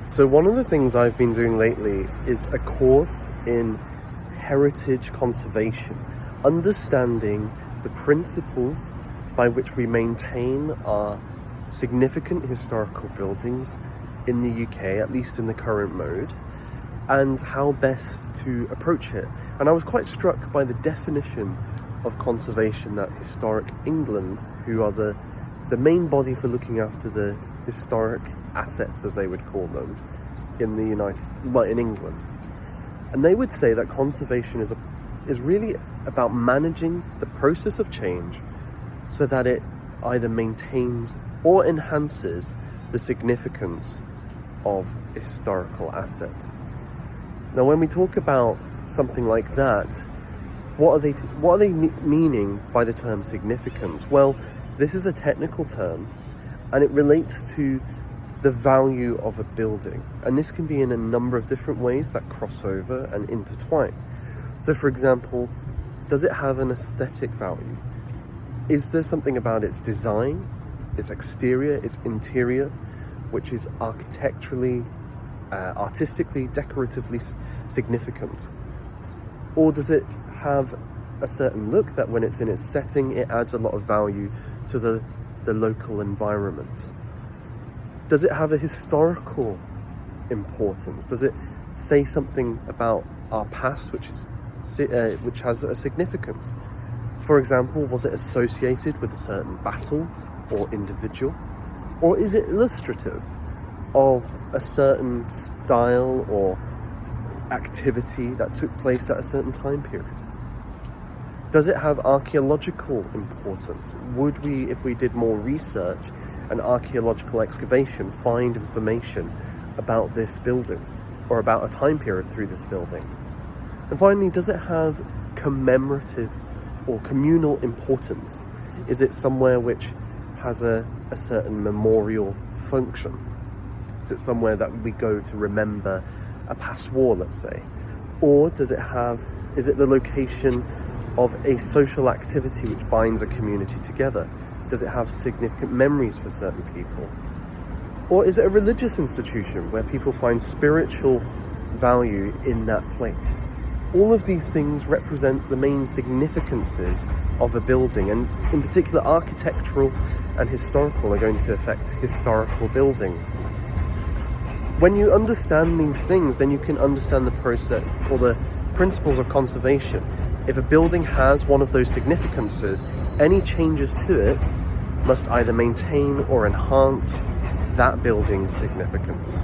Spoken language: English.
So one of the things I've been doing lately is a course in heritage conservation, understanding the principles by which we maintain our significant historical buildings in the UK, at least in the current mode, and how best to approach it. And I was quite struck by the definition of conservation that Historic England, who are the main body for looking after the historic assets, as they would call them, in in England. And they would say that conservation is really about managing the process of change so that it either maintains or enhances the significance of historical assets. Now, when we talk about something like that, what are they meaning by the term significance? Well, this is a technical term, and it relates to the value of a building. And this can be in a number of different ways that cross over and intertwine. So, for example, does it have an aesthetic value? Is there something about its design, its exterior, its interior, which is architecturally, artistically, decoratively significant? Or does it have a certain look that when it's in its setting, it adds a lot of value to the local environment? Does it have a historical importance? Does it say something about our past which has a significance? For example, was it associated with a certain battle or individual? Or is it illustrative of a certain style or activity that took place at a certain time period? Does it have archaeological importance? Would we, if we did more research and archaeological excavation, find information about this building or about a time period through this building? And finally, does it have commemorative or communal importance? Is it somewhere which has a certain memorial function? Is it somewhere that we go to remember a past war, let's say? Or is it the location of a social activity which binds a community together? Does it have significant memories for certain people? Or is it a religious institution where people find spiritual value in that place? All of these things represent the main significances of a building, and in particular architectural and historical are going to affect historical buildings. When you understand these things, then you can understand the process or the principles of conservation. If a building has one of those significances, any changes to it must either maintain or enhance that building's significance.